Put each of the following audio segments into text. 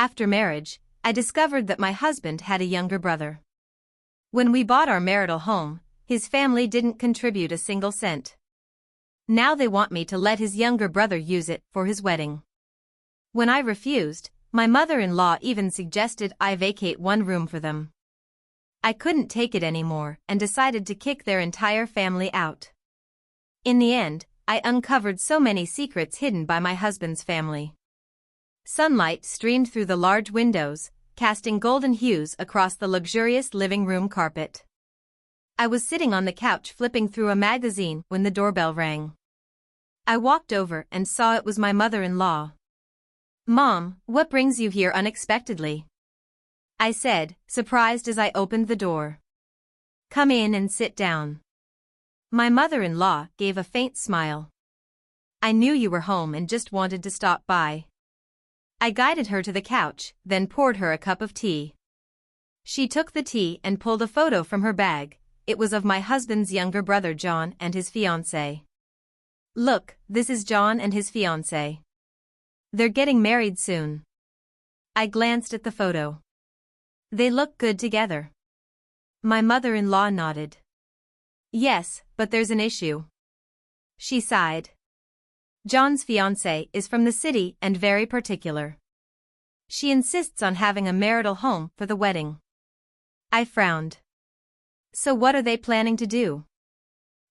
After marriage, I discovered that my husband had a younger brother. When we bought our marital home, his family didn't contribute a single cent. Now they want me to let his younger brother use it for his wedding. When I refused, my mother-in-law even suggested I vacate one room for them. I couldn't take it anymore and decided to kick their entire family out. In the end, I uncovered so many secrets hidden by my husband's family. Sunlight streamed through the large windows, casting golden hues across the luxurious living room carpet. I was sitting on the couch flipping through a magazine when the doorbell rang. I walked over and saw it was my mother-in-law. "Mom, what brings you here unexpectedly?" I said, surprised as I opened the door. "Come in and sit down." My mother-in-law gave a faint smile. "I knew you were home and just wanted to stop by." I guided her to the couch, then poured her a cup of tea. She took the tea and pulled a photo from her bag. It was of my husband's younger brother John and his fiancée. "Look, this is John and his fiancée. They're getting married soon." I glanced at the photo. "They look good together." My mother-in-law nodded. "Yes, but there's an issue." She sighed. "John's fiancée is from the city and very particular. She insists on having a marital home for the wedding." I frowned. "So what are they planning to do?"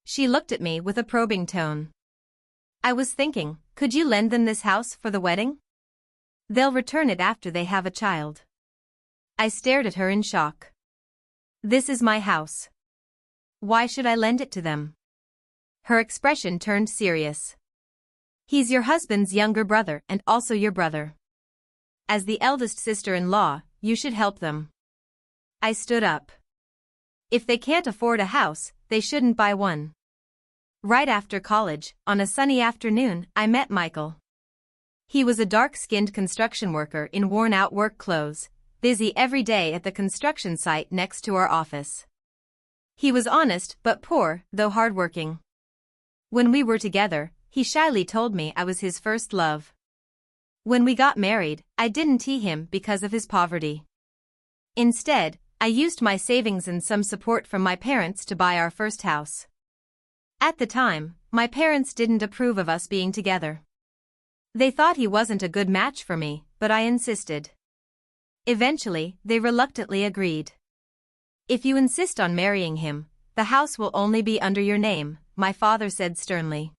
She looked at me with a probing tone. "I was thinking, could you lend them this house for the wedding? They'll return it after they have a child." I stared at her in shock. "This is my house. Why should I lend it to them?" Her expression turned serious. "He's your husband's younger brother and also your brother. As the eldest sister-in-law, you should help them." I stood up. "If they can't afford a house, they shouldn't buy one." Right after college, on a sunny afternoon, I met Michael. He was a dark-skinned construction worker in worn-out work clothes, busy every day at the construction site next to our office. He was honest but poor, though hardworking. When we were together, he shyly told me I was his first love. When we got married, I didn't tee him because of his poverty. Instead, I used my savings and some support from my parents to buy our first house. At the time, my parents didn't approve of us being together. They thought he wasn't a good match for me, but I insisted. Eventually, they reluctantly agreed. "If you insist on marrying him, the house will only be under your name," my father said sternly.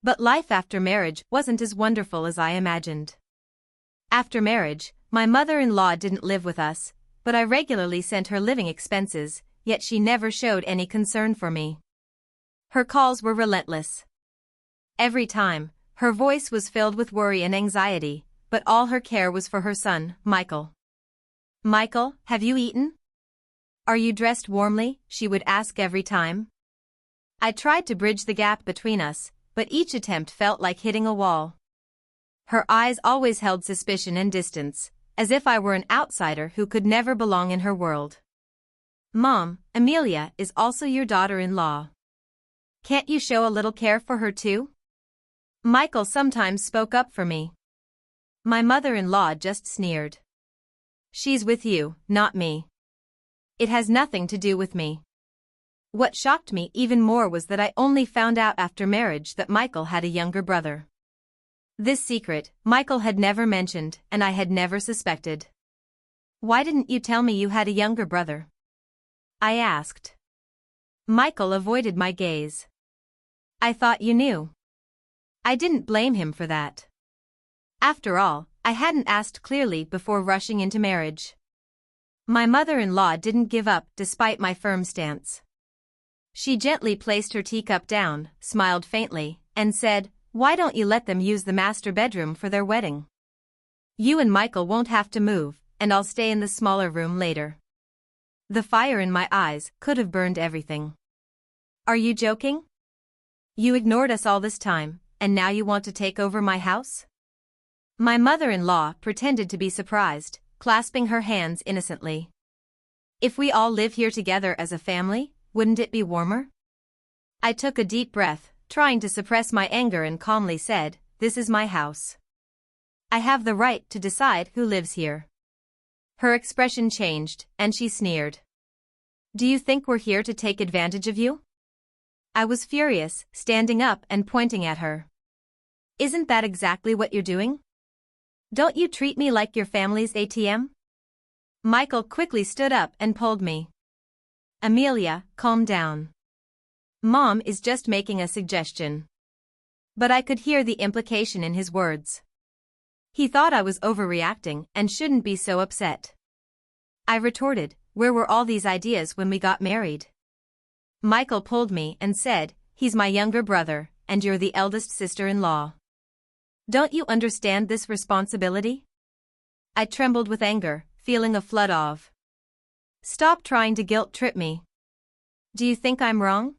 But life after marriage wasn't as wonderful as I imagined. After marriage, my mother-in-law didn't live with us, but I regularly sent her living expenses, yet she never showed any concern for me. Her calls were relentless. Every time, her voice was filled with worry and anxiety, but all her care was for her son, Michael. "Michael, have you eaten? Are you dressed warmly?" she would ask every time. I tried to bridge the gap between us, but each attempt felt like hitting a wall. Her eyes always held suspicion and distance, as if I were an outsider who could never belong in her world. "Mom, Amelia is also your daughter-in-law. Can't you show a little care for her too?" Michael sometimes spoke up for me. My mother-in-law just sneered. "She's with you, not me. It has nothing to do with me." What shocked me even more was that I only found out after marriage that Michael had a younger brother. This secret, Michael had never mentioned and I had never suspected. "Why didn't you tell me you had a younger brother?" I asked. Michael avoided my gaze. "I thought you knew." I didn't blame him for that. After all, I hadn't asked clearly before rushing into marriage. My mother-in-law didn't give up despite my firm stance. She gently placed her teacup down, smiled faintly, and said, "Why don't you let them use the master bedroom for their wedding? You and Michael won't have to move, and I'll stay in the smaller room later." The fire in my eyes could have burned everything. "Are you joking? You ignored us all this time, and now you want to take over my house?" My mother-in-law pretended to be surprised, clasping her hands innocently. "If we all live here together as a family, wouldn't it be warmer?" I took a deep breath, trying to suppress my anger, and calmly said, "This is my house. I have the right to decide who lives here. Her expression changed, and she sneered. Do you think we're here to take advantage of you? I was furious, standing up and pointing at her. Isn't that exactly what you're doing? Don't you treat me like your family's ATM? Michael quickly stood up and pulled me. Amelia, calm down. Mom is just making a suggestion. But I could hear the implication in his words. He thought I was overreacting and shouldn't be so upset. I retorted, where were all these ideas when we got married? Michael pulled me and said, he's my younger brother, and you're the eldest sister-in-law. Don't you understand this responsibility? I trembled with anger, feeling a flood of. Stop trying to guilt-trip me. Do you think I'm wrong?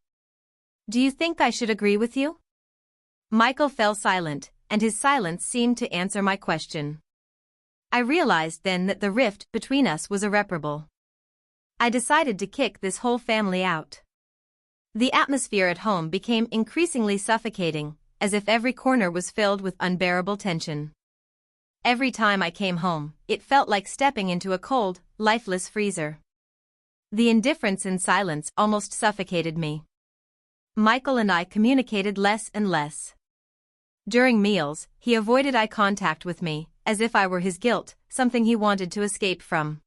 Do you think I should agree with you? Michael fell silent, and his silence seemed to answer my question. I realized then that the rift between us was irreparable. I decided to kick this whole family out. The atmosphere at home became increasingly suffocating, as if every corner was filled with unbearable tension. Every time I came home, it felt like stepping into a cold, lifeless freezer. The indifference and silence almost suffocated me. Michael and I communicated less and less. During meals, he avoided eye contact with me, as if I were his guilt, something he wanted to escape from.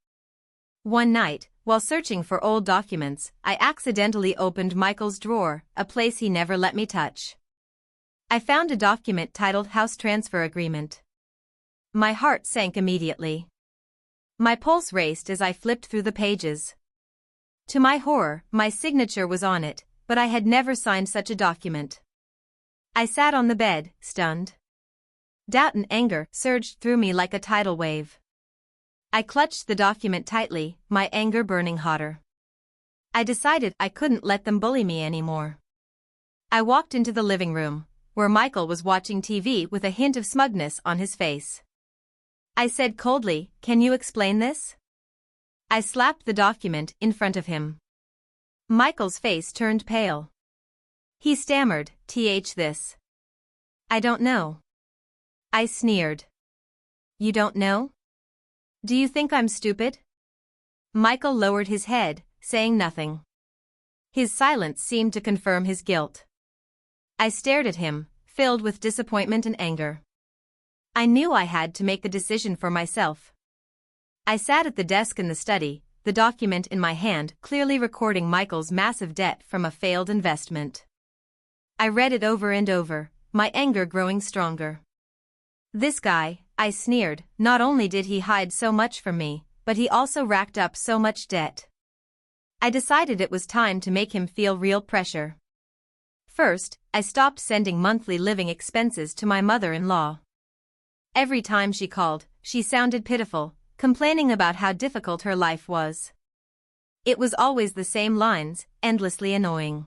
One night, while searching for old documents, I accidentally opened Michael's drawer, a place he never let me touch. I found a document titled House Transfer Agreement. My heart sank immediately. My pulse raced as I flipped through the pages. To my horror, my signature was on it, but I had never signed such a document. I sat on the bed, stunned. Doubt and anger surged through me like a tidal wave. I clutched the document tightly, my anger burning hotter. I decided I couldn't let them bully me anymore. I walked into the living room, where Michael was watching TV with a hint of smugness on his face. I said coldly, "Can you explain this?" I slapped the document in front of him. Michael's face turned pale. He stammered, this. I don't know. I sneered. You don't know? Do you think I'm stupid? Michael lowered his head, saying nothing. His silence seemed to confirm his guilt. I stared at him, filled with disappointment and anger. I knew I had to make a decision for myself. I sat at the desk in the study, the document in my hand clearly recording Michael's massive debt from a failed investment. I read it over and over, my anger growing stronger. This guy, I sneered, not only did he hide so much from me, but he also racked up so much debt. I decided it was time to make him feel real pressure. First, I stopped sending monthly living expenses to my mother-in-law. Every time she called, she sounded pitiful, complaining about how difficult her life was. It was always the same lines, endlessly annoying.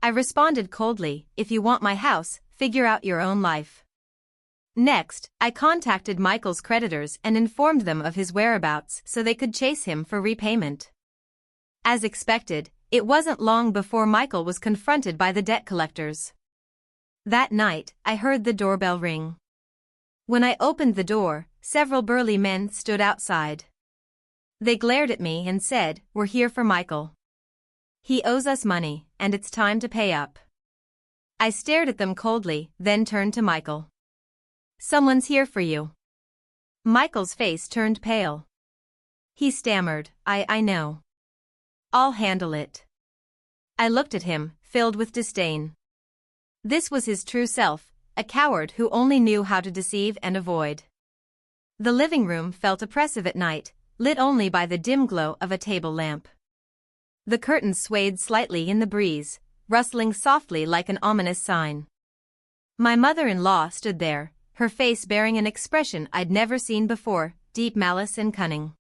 I responded coldly, "If you want my house, figure out your own life." Next, I contacted Michael's creditors and informed them of his whereabouts so they could chase him for repayment. As expected, it wasn't long before Michael was confronted by the debt collectors. That night, I heard the doorbell ring. When I opened the door, several burly men stood outside. They glared at me and said, "We're here for Michael. He owes us money, and it's time to pay up." I stared at them coldly, then turned to Michael. "Someone's here for you." Michael's face turned pale. He stammered, I know. I'll handle it." I looked at him, filled with disdain. This was his true self, a coward who only knew how to deceive and avoid. The living room felt oppressive at night, lit only by the dim glow of a table lamp. The curtains swayed slightly in the breeze, rustling softly like an ominous sign. My mother-in-law stood there, her face bearing an expression I'd never seen before, deep malice and cunning.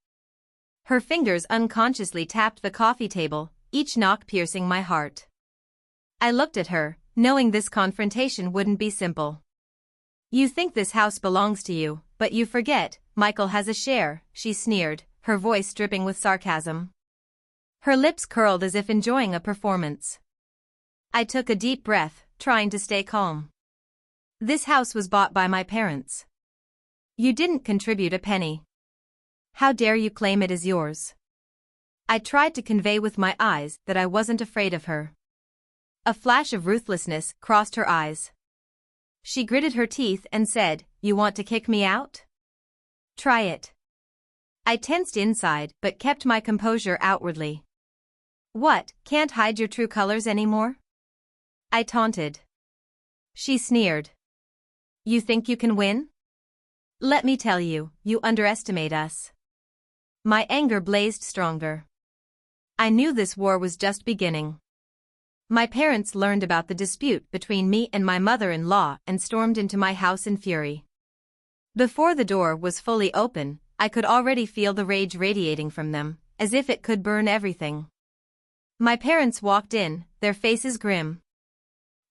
Her fingers unconsciously tapped the coffee table, each knock piercing my heart. I looked at her, knowing this confrontation wouldn't be simple. "You think this house belongs to you, but you forget, Michael has a share," she sneered, her voice dripping with sarcasm. Her lips curled as if enjoying a performance. I took a deep breath, trying to stay calm. This house was bought by my parents. You didn't contribute a penny. How dare you claim it as yours? I tried to convey with my eyes that I wasn't afraid of her. A flash of ruthlessness crossed her eyes. She gritted her teeth and said, "You want to kick me out? Try it." I tensed inside but kept my composure outwardly. What, can't hide your true colors anymore? I taunted. She sneered. You think you can win? Let me tell you, you underestimate us. My anger blazed stronger. I knew this war was just beginning. My parents learned about the dispute between me and my mother-in-law and stormed into my house in fury. Before the door was fully open, I could already feel the rage radiating from them, as if it could burn everything. My parents walked in, their faces grim.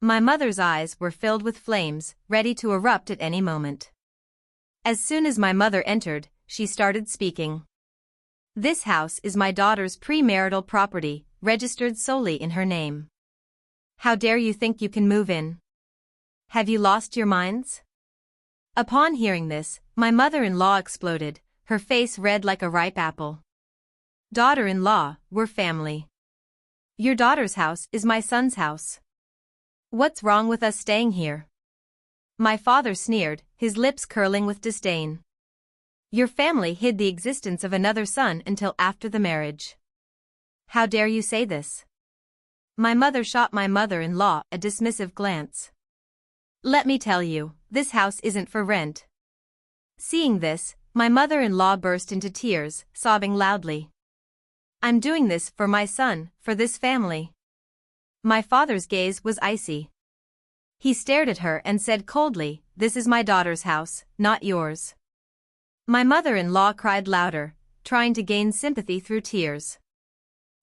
My mother's eyes were filled with flames, ready to erupt at any moment. As soon as my mother entered, she started speaking. This house is my daughter's premarital property, registered solely in her name. How dare you think you can move in? Have you lost your minds? Upon hearing this, my mother-in-law exploded, her face red like a ripe apple. Daughter-in-law, we're family. Your daughter's house is my son's house. What's wrong with us staying here? My father sneered, his lips curling with disdain. Your family hid the existence of another son until after the marriage. How dare you say this? My mother shot my mother-in-law a dismissive glance. Let me tell you, this house isn't for rent. Seeing this, my mother-in-law burst into tears, sobbing loudly. I'm doing this for my son, for this family. My father's gaze was icy. He stared at her and said coldly, "This is my daughter's house, not yours." My mother-in-law cried louder, trying to gain sympathy through tears.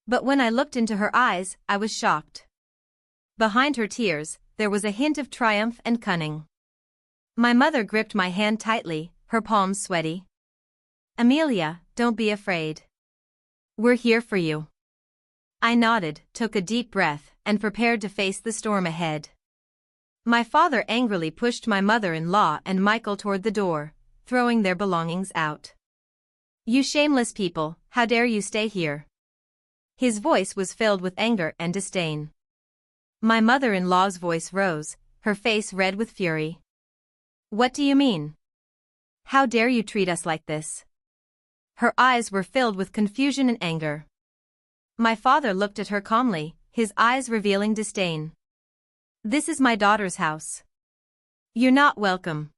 But when I looked into her eyes, I was shocked. Behind her tears, there was a hint of triumph and cunning. My mother gripped my hand tightly, her palms sweaty. Amelia, don't be afraid. We're here for you. I nodded, took a deep breath, and prepared to face the storm ahead. My father angrily pushed my mother-in-law and Michael toward the door, throwing their belongings out. You shameless people, how dare you stay here? His voice was filled with anger and disdain. My mother-in-law's voice rose, her face red with fury. What do you mean? How dare you treat us like this? Her eyes were filled with confusion and anger. My father looked at her calmly, his eyes revealing disdain. This is my daughter's house. You're not welcome.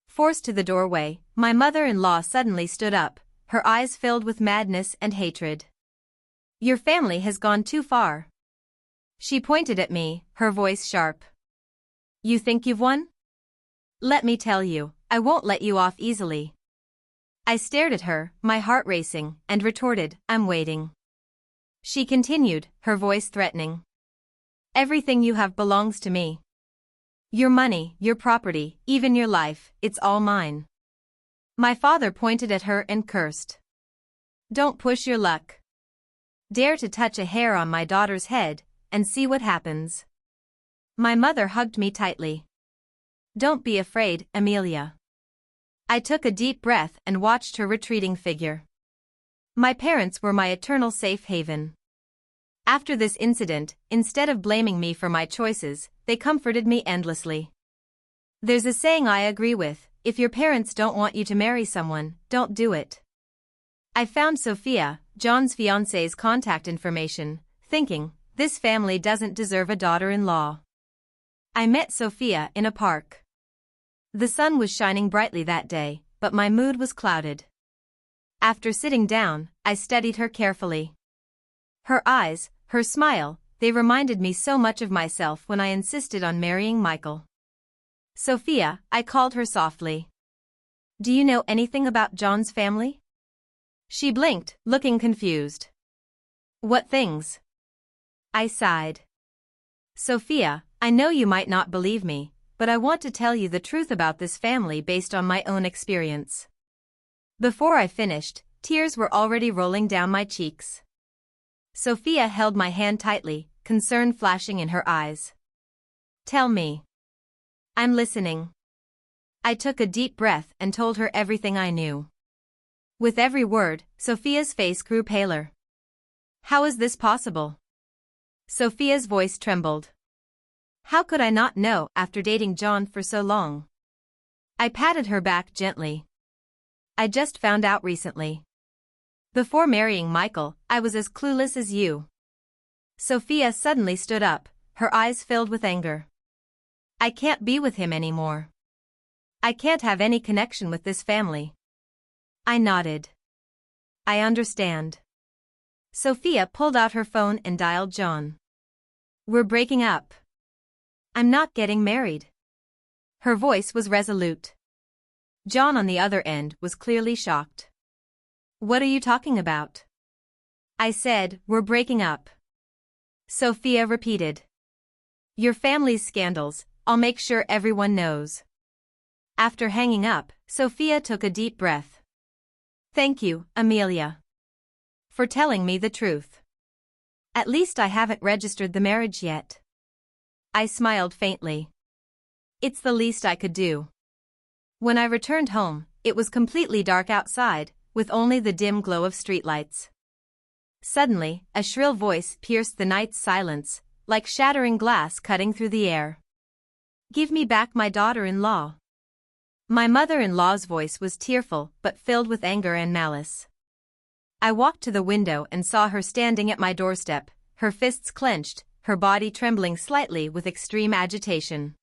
Forced to the doorway, my mother-in-law suddenly stood up, her eyes filled with madness and hatred. Your family has gone too far. She pointed at me, her voice sharp. You think you've won? Let me tell you, I won't let you off easily. I stared at her, my heart racing, and retorted, I'm waiting. She continued, her voice threatening. Everything you have belongs to me. Your money, your property, even your life, it's all mine. My father pointed at her and cursed. Don't push your luck. Dare to touch a hair on my daughter's head, and see what happens. My mother hugged me tightly. Don't be afraid, Amelia. I took a deep breath and watched her retreating figure. My parents were my eternal safe haven. After this incident, instead of blaming me for my choices, they comforted me endlessly. There's a saying I agree with, if your parents don't want you to marry someone, don't do it. I found Sophia, John's fiancée's contact information, thinking, this family doesn't deserve a daughter-in-law. I met Sophia in a park. The sun was shining brightly that day, but my mood was clouded. After sitting down, I studied her carefully. Her eyes, her smile, they reminded me so much of myself when I insisted on marrying Michael. Sophia, I called her softly. Do you know anything about John's family? She blinked, looking confused. What things? I sighed. Sophia, I know you might not believe me, but I want to tell you the truth about this family based on my own experience. Before I finished, tears were already rolling down my cheeks. Sophia held my hand tightly, concern flashing in her eyes. Tell me. I'm listening. I took a deep breath and told her everything I knew. With every word, Sophia's face grew paler. How is this possible? Sophia's voice trembled. How could I not know after dating John for so long? I patted her back gently. I just found out recently. Before marrying Michael, I was as clueless as you. Sophia suddenly stood up, her eyes filled with anger. I can't be with him anymore. I can't have any connection with this family. I nodded. I understand. Sophia pulled out her phone and dialed John. We're breaking up. I'm not getting married. Her voice was resolute. John on the other end was clearly shocked. What are you talking about? I said, we're breaking up. Sophia repeated. Your family's scandals, I'll make sure everyone knows. After hanging up, Sophia took a deep breath. Thank you, Amelia, for telling me the truth. At least I haven't registered the marriage yet. I smiled faintly. It's the least I could do. When I returned home, it was completely dark outside, with only the dim glow of streetlights. Suddenly, a shrill voice pierced the night's silence, like shattering glass cutting through the air. Give me back my daughter-in-law. My mother-in-law's voice was tearful but filled with anger and malice. I walked to the window and saw her standing at my doorstep, her fists clenched, her body trembling slightly with extreme agitation.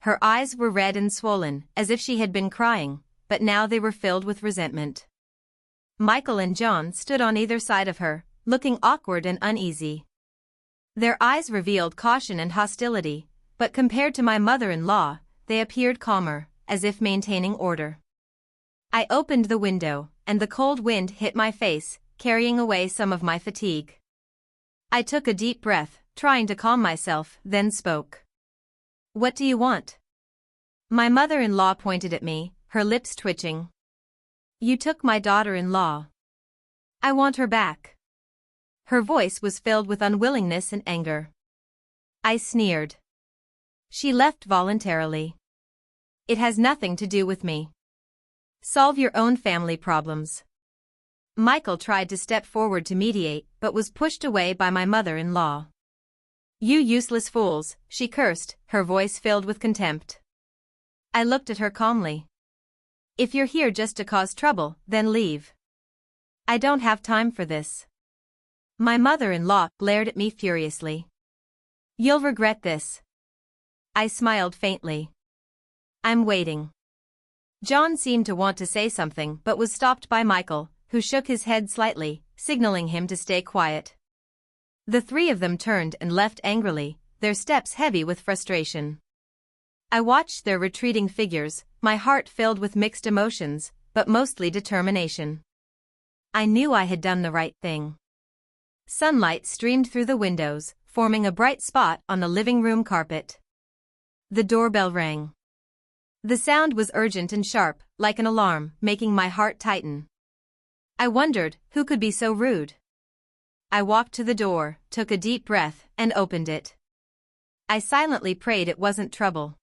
Her eyes were red and swollen, as if she had been crying, but now they were filled with resentment. Michael and John stood on either side of her, looking awkward and uneasy. Their eyes revealed caution and hostility, but compared to my mother-in-law, they appeared calmer, as if maintaining order. I opened the window, and the cold wind hit my face, carrying away some of my fatigue. I took a deep breath, trying to calm myself, then spoke. What do you want? My mother-in-law pointed at me, her lips twitching. You took my daughter-in-law. I want her back. Her voice was filled with unwillingness and anger. I sneered. She left voluntarily. It has nothing to do with me. Solve your own family problems. Michael tried to step forward to mediate but was pushed away by my mother-in-law. You useless fools, she cursed, her voice filled with contempt. I looked at her calmly. If you're here just to cause trouble, then leave. I don't have time for this. My mother-in-law glared at me furiously. You'll regret this. I smiled faintly. I'm waiting. John seemed to want to say something but was stopped by Michael, who shook his head slightly, signaling him to stay quiet. The three of them turned and left angrily, their steps heavy with frustration. I watched their retreating figures, my heart filled with mixed emotions, but mostly determination. I knew I had done the right thing. Sunlight streamed through the windows, forming a bright spot on the living room carpet. The doorbell rang. The sound was urgent and sharp, like an alarm, making my heart tighten. I wondered, who could be so rude? I walked to the door, took a deep breath, and opened it. I silently prayed it wasn't trouble.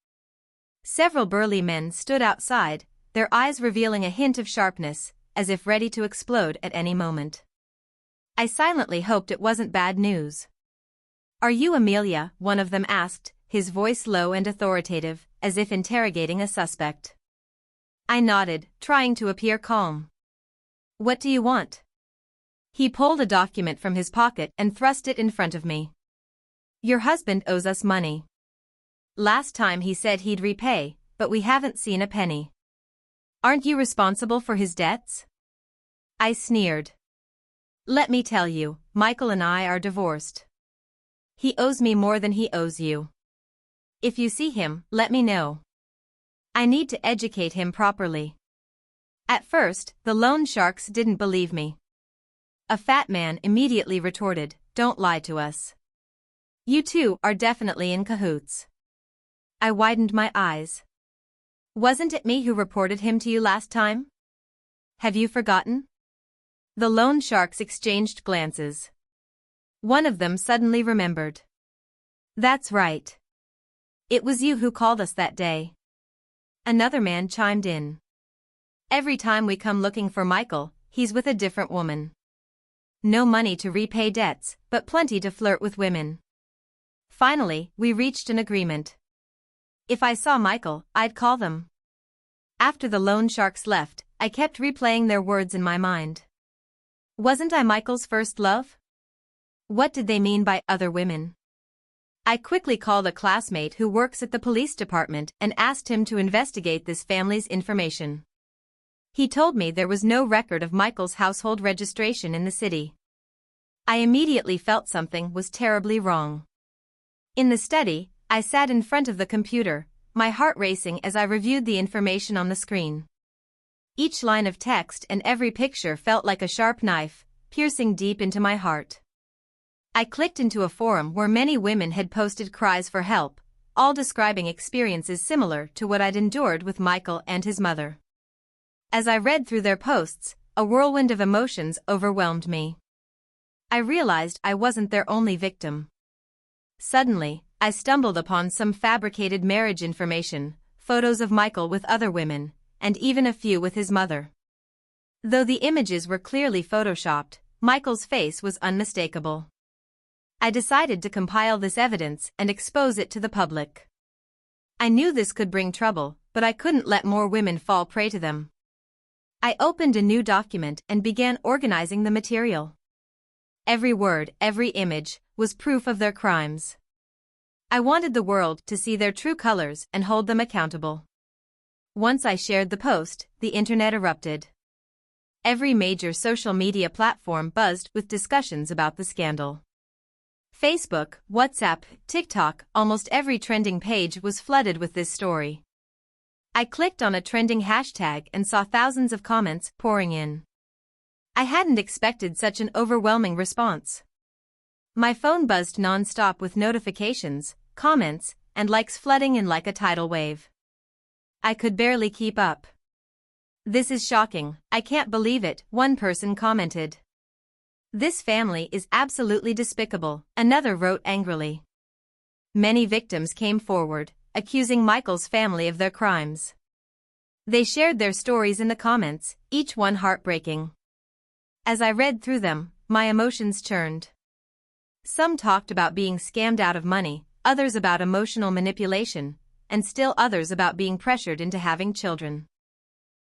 Several burly men stood outside, their eyes revealing a hint of sharpness, as if ready to explode at any moment. I silently hoped it wasn't bad news. Are you Amelia? One of them asked, his voice low and authoritative, as if interrogating a suspect. I nodded, trying to appear calm. What do you want? He pulled a document from his pocket and thrust it in front of me. Your husband owes us money. Last time he said he'd repay, but we haven't seen a penny. Aren't you responsible for his debts? I sneered. Let me tell you, Michael and I are divorced. He owes me more than he owes you. If you see him, let me know. I need to educate him properly. At first, the loan sharks didn't believe me. A fat man immediately retorted, don't lie to us. You two are definitely in cahoots. I widened my eyes. Wasn't it me who reported him to you last time? Have you forgotten? The loan sharks exchanged glances. One of them suddenly remembered. That's right. It was you who called us that day. Another man chimed in. Every time we come looking for Michael, he's with a different woman. No money to repay debts, but plenty to flirt with women. Finally, we reached an agreement. If I saw Michael, I'd call them. After the loan sharks left, I kept replaying their words in my mind. Wasn't I Michael's first love? What did they mean by other women? I quickly called a classmate who works at the police department and asked him to investigate this family's information. He told me there was no record of Michael's household registration in the city. I immediately felt something was terribly wrong. In the study, I sat in front of the computer, my heart racing as I reviewed the information on the screen. Each line of text and every picture felt like a sharp knife, piercing deep into my heart. I clicked into a forum where many women had posted cries for help, all describing experiences similar to what I'd endured with Michael and his mother. As I read through their posts, a whirlwind of emotions overwhelmed me. I realized I wasn't their only victim. Suddenly, I stumbled upon some fabricated marriage information, photos of Michael with other women, and even a few with his mother. Though the images were clearly photoshopped, Michael's face was unmistakable. I decided to compile this evidence and expose it to the public. I knew this could bring trouble, but I couldn't let more women fall prey to them. I opened a new document and began organizing the material. Every word, every image, was proof of their crimes. I wanted the world to see their true colors and hold them accountable. Once I shared the post, the internet erupted. Every major social media platform buzzed with discussions about the scandal. Facebook, WhatsApp, TikTok, almost every trending page was flooded with this story. I clicked on a trending hashtag and saw thousands of comments pouring in. I hadn't expected such an overwhelming response. My phone buzzed non-stop with notifications, comments, and likes flooding in like a tidal wave. I could barely keep up. "This is shocking, I can't believe it," one person commented. "This family is absolutely despicable," another wrote angrily. Many victims came forward, accusing Michael's family of their crimes. They shared their stories in the comments, each one heartbreaking. As I read through them, my emotions churned. Some talked about being scammed out of money, others about emotional manipulation, and still others about being pressured into having children.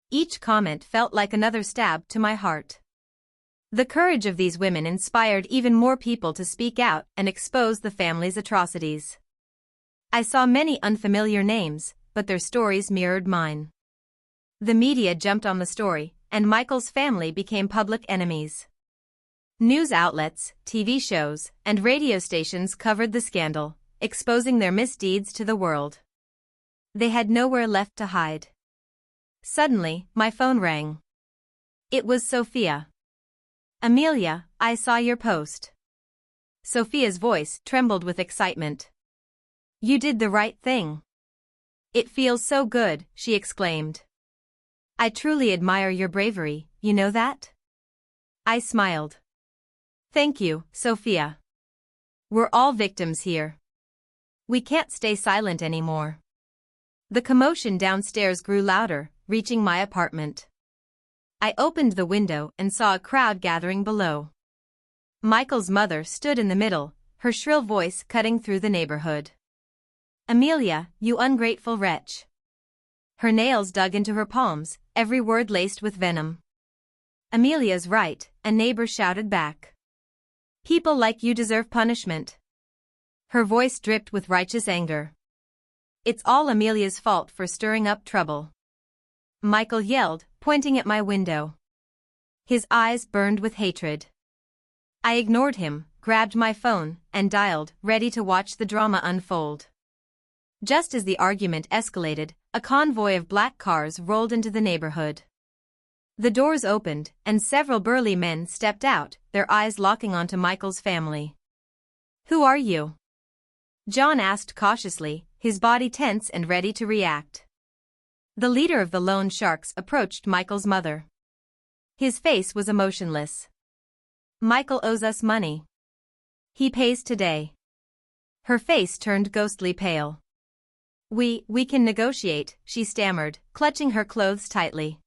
Each comment felt like another stab to my heart. The courage of these women inspired even more people to speak out and expose the family's atrocities. I saw many unfamiliar names, but their stories mirrored mine. The media jumped on the story, and Michael's family became public enemies. News outlets, TV shows, and radio stations covered the scandal, exposing their misdeeds to the world. They had nowhere left to hide. Suddenly, my phone rang. It was Sophia. "Amelia, I saw your post." Sophia's voice trembled with excitement. "You did the right thing. It feels so good," she exclaimed. "I truly admire your bravery, you know that?" I smiled. "Thank you, Sophia. We're all victims here. We can't stay silent anymore." The commotion downstairs grew louder, reaching my apartment. I opened the window and saw a crowd gathering below. Michael's mother stood in the middle, her shrill voice cutting through the neighborhood. "Amelia, you ungrateful wretch." Her nails dug into her palms, every word laced with venom. "Amelia's right," a neighbor shouted back. "People like you deserve punishment." Her voice dripped with righteous anger. "It's all Amelia's fault for stirring up trouble," Michael yelled, pointing at my window. His eyes burned with hatred. I ignored him, grabbed my phone, and dialed, ready to watch the drama unfold. Just as the argument escalated, a convoy of black cars rolled into the neighborhood. The doors opened, and several burly men stepped out, their eyes locking onto Michael's family. "Who are you?" John asked cautiously, his body tense and ready to react. The leader of the loan sharks approached Michael's mother. His face was emotionless. "Michael owes us money. He pays today." Her face turned ghostly pale. We can negotiate," she stammered, clutching her clothes tightly.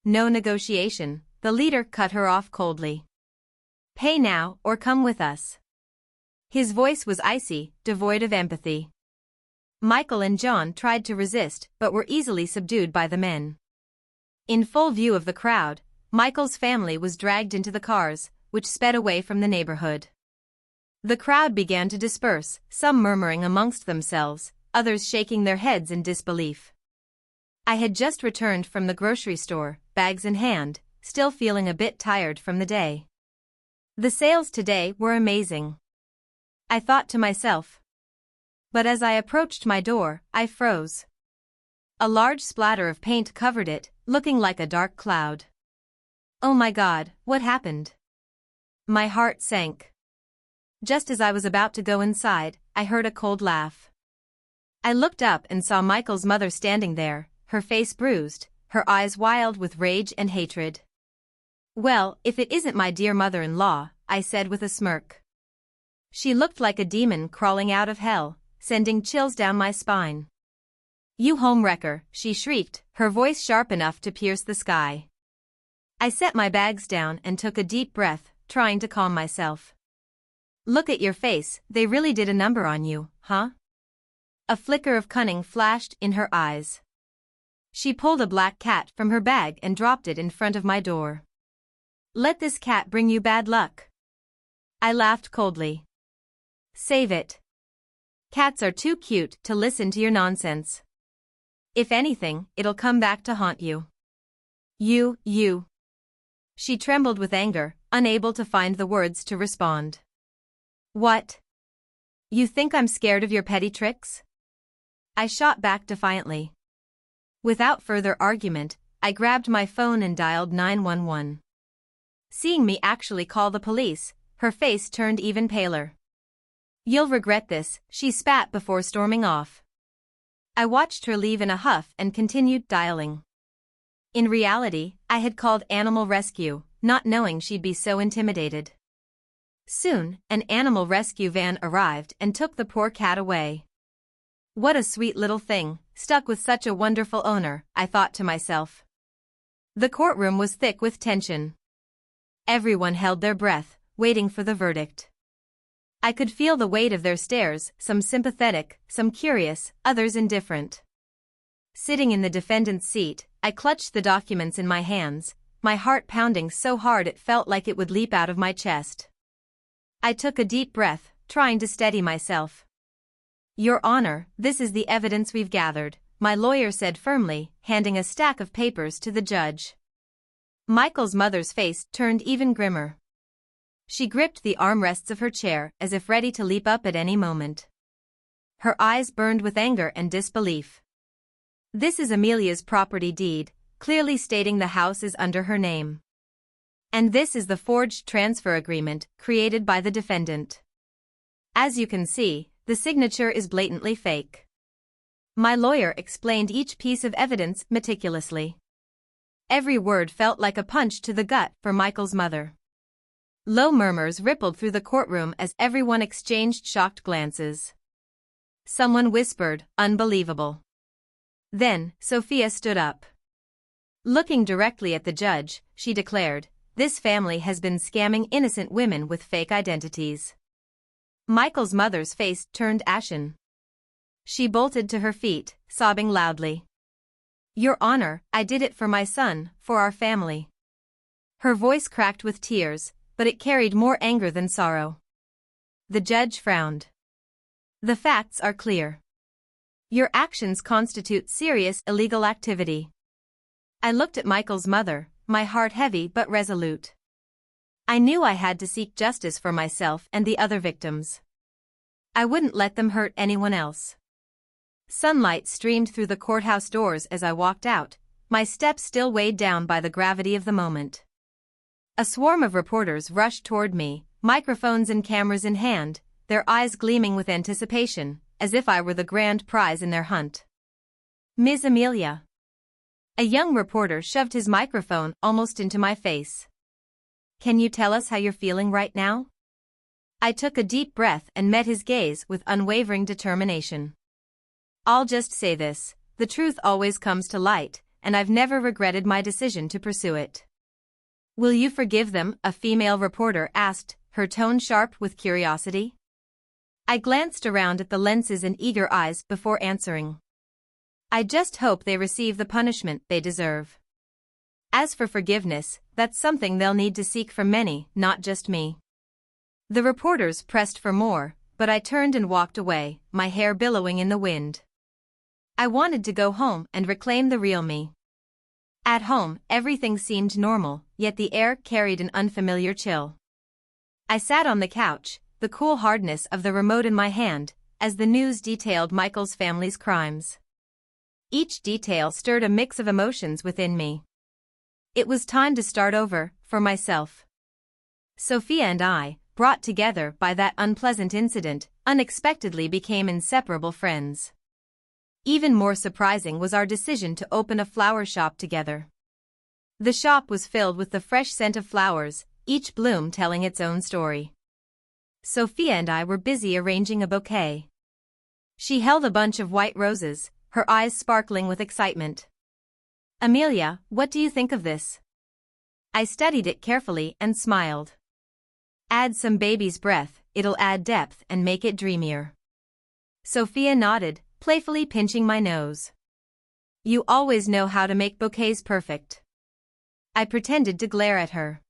"No negotiation," the leader cut her off coldly. "Pay now or come with us." His voice was icy, devoid of empathy. Michael and John tried to resist but were easily subdued by the men. In full view of the crowd, Michael's family was dragged into the cars, which sped away from the neighborhood. The crowd began to disperse, some murmuring amongst themselves, others shaking their heads in disbelief. I had just returned from the grocery store, bags in hand, still feeling a bit tired from the day. The sales today were amazing, I thought to myself. But as I approached my door, I froze. A large splatter of paint covered it, looking like a dark cloud. Oh my God, what happened? My heart sank. Just as I was about to go inside, I heard a cold laugh. I looked up and saw Michael's mother standing there, her face bruised, her eyes wild with rage and hatred. "Well, if it isn't my dear mother-in-law," I said with a smirk. She looked like a demon crawling out of hell, sending chills down my spine. "You homewrecker," she shrieked, her voice sharp enough to pierce the sky. I set my bags down and took a deep breath, trying to calm myself. "Look at your face, they really did a number on you, huh?" A flicker of cunning flashed in her eyes. She pulled a black cat from her bag and dropped it in front of my door. "Let this cat bring you bad luck." I laughed coldly. "Save it. Cats are too cute to listen to your nonsense. If anything, it'll come back to haunt you. You. She trembled with anger, unable to find the words to respond. "What? You think I'm scared of your petty tricks?" I shot back defiantly. Without further argument, I grabbed my phone and dialed 911. Seeing me actually call the police, her face turned even paler. "You'll regret this," she spat before storming off. I watched her leave in a huff and continued dialing. In reality, I had called animal rescue, not knowing she'd be so intimidated. Soon, an animal rescue van arrived and took the poor cat away. What a sweet little thing, stuck with such a wonderful owner, I thought to myself. The courtroom was thick with tension. Everyone held their breath, waiting for the verdict. I could feel the weight of their stares, some sympathetic, some curious, others indifferent. Sitting in the defendant's seat, I clutched the documents in my hands, my heart pounding so hard it felt like it would leap out of my chest. I took a deep breath, trying to steady myself. "Your Honor, this is the evidence we've gathered," my lawyer said firmly, handing a stack of papers to the judge. Michael's mother's face turned even grimmer. She gripped the armrests of her chair as if ready to leap up at any moment. Her eyes burned with anger and disbelief. "This is Amelia's property deed, clearly stating the house is under her name. And this is the forged transfer agreement created by the defendant. As you can see, the signature is blatantly fake." My lawyer explained each piece of evidence meticulously. Every word felt like a punch to the gut for Michael's mother. Low murmurs rippled through the courtroom as everyone exchanged shocked glances. Someone whispered, "Unbelievable." Then, Sophia stood up. Looking directly at the judge, she declared, "This family has been scamming innocent women with fake identities." Michael's mother's face turned ashen. She bolted to her feet, sobbing loudly. "Your Honor, I did it for my son, for our family." Her voice cracked with tears, but it carried more anger than sorrow. The judge frowned. "The facts are clear. Your actions constitute serious illegal activity." I looked at Michael's mother, my heart heavy but resolute. I knew I had to seek justice for myself and the other victims. I wouldn't let them hurt anyone else. Sunlight streamed through the courthouse doors as I walked out, my steps still weighed down by the gravity of the moment. A swarm of reporters rushed toward me, microphones and cameras in hand, their eyes gleaming with anticipation, as if I were the grand prize in their hunt. "Ms. Amelia." A young reporter shoved his microphone almost into my face. "Can you tell us how you're feeling right now?" I took a deep breath and met his gaze with unwavering determination. I'll just say this, the truth always comes to light, and I've never regretted my decision to pursue it. Will you forgive them? A female reporter asked, her tone sharp with curiosity. I glanced around at the lenses and eager eyes before answering. I just hope they receive the punishment they deserve. As for forgiveness, that's something they'll need to seek from many, not just me. The reporters pressed for more, but I turned and walked away, my hair billowing in the wind. I wanted to go home and reclaim the real me. At home, everything seemed normal, yet the air carried an unfamiliar chill. I sat on the couch, the cool hardness of the remote in my hand, as the news detailed Michael's family's crimes. Each detail stirred a mix of emotions within me. It was time to start over, for myself. Sophia and I, brought together by that unpleasant incident, unexpectedly became inseparable friends. Even more surprising was our decision to open a flower shop together. The shop was filled with the fresh scent of flowers, each bloom telling its own story. Sophia and I were busy arranging a bouquet. She held a bunch of white roses, her eyes sparkling with excitement. Amelia, what do you think of this? I studied it carefully and smiled. Add some baby's breath, it'll add depth and make it dreamier. Sophia nodded, playfully pinching my nose. You always know how to make bouquets perfect. I pretended to glare at her.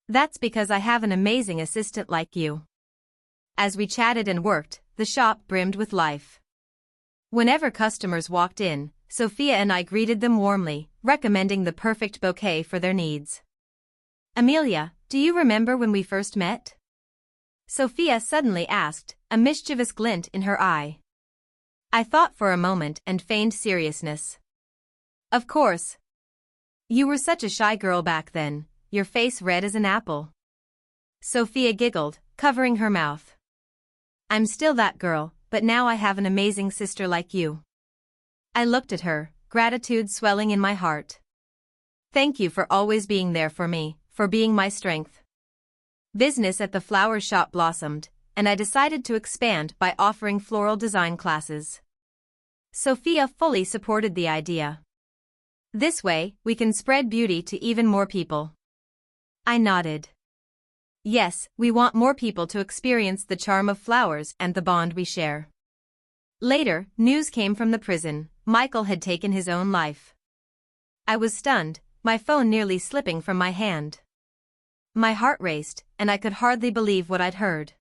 That's because I have an amazing assistant like you. As we chatted and worked, the shop brimmed with life. Whenever customers walked in, Sophia and I greeted them warmly, recommending the perfect bouquet for their needs. Amelia, do you remember when we first met? Sophia suddenly asked, a mischievous glint in her eye. I thought for a moment and feigned seriousness. Of course. You were such a shy girl back then, your face red as an apple. Sophia giggled, covering her mouth. I'm still that girl, but now I have an amazing sister like you. I looked at her, gratitude swelling in my heart. Thank you for always being there for me, for being my strength. Business at the flower shop blossomed, and I decided to expand by offering floral design classes. Sophia fully supported the idea. This way, we can spread beauty to even more people. I nodded. Yes, we want more people to experience the charm of flowers and the bond we share. Later, news came from the prison. Michael had taken his own life. I was stunned, my phone nearly slipping from my hand. My heart raced, and I could hardly believe what I'd heard.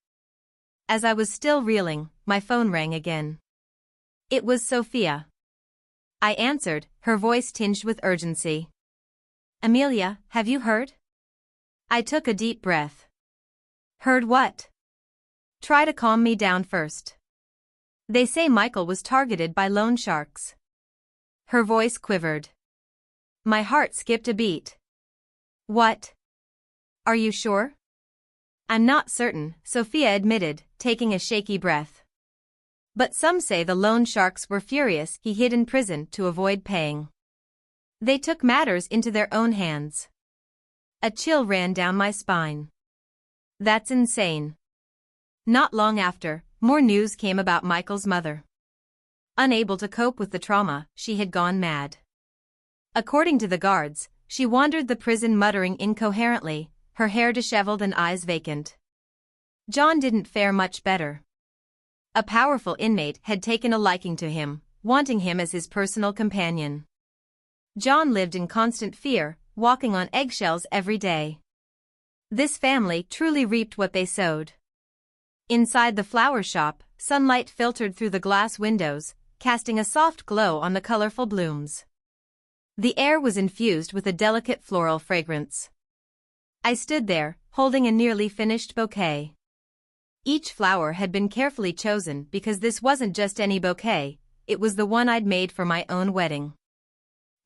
As I was still reeling, my phone rang again. It was Sophia. I answered, her voice tinged with urgency. Amelia, have you heard? I took a deep breath. Heard what? Try to calm me down first. They say Michael was targeted by loan sharks. Her voice quivered. My heart skipped a beat. What? Are you sure? I'm not certain, Sophia admitted, taking a shaky breath. But some say the loan sharks were furious he hid in prison to avoid paying. They took matters into their own hands. A chill ran down my spine. That's insane. Not long after, more news came about Michael's mother. Unable to cope with the trauma, she had gone mad. According to the guards, she wandered the prison muttering incoherently, her hair disheveled and eyes vacant. John didn't fare much better. A powerful inmate had taken a liking to him, wanting him as his personal companion. John lived in constant fear, walking on eggshells every day. This family truly reaped what they sowed. Inside the flower shop, sunlight filtered through the glass windows, casting a soft glow on the colorful blooms. The air was infused with a delicate floral fragrance. I stood there, holding a nearly finished bouquet. Each flower had been carefully chosen because this wasn't just any bouquet, it was the one I'd made for my own wedding.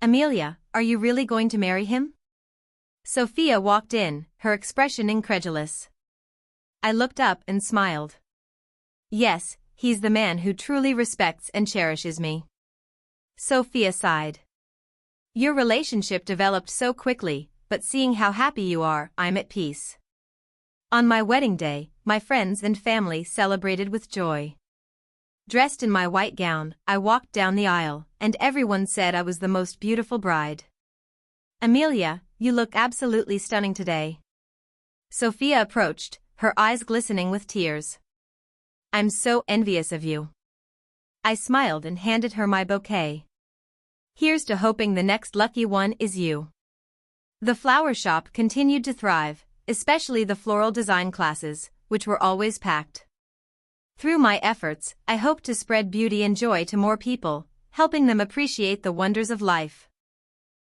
Amelia, are you really going to marry him? Sophia walked in, her expression incredulous. I looked up and smiled. Yes, he's the man who truly respects and cherishes me. Sophia sighed. Your relationship developed so quickly, but seeing how happy you are, I'm at peace. On my wedding day, my friends and family celebrated with joy. Dressed in my white gown, I walked down the aisle, and everyone said I was the most beautiful bride. Amelia, you look absolutely stunning today. Sophia approached, her eyes glistening with tears. I'm so envious of you. I smiled and handed her my bouquet. Here's to hoping the next lucky one is you. The flower shop continued to thrive, especially the floral design classes, which were always packed. Through my efforts, I hoped to spread beauty and joy to more people, helping them appreciate the wonders of life.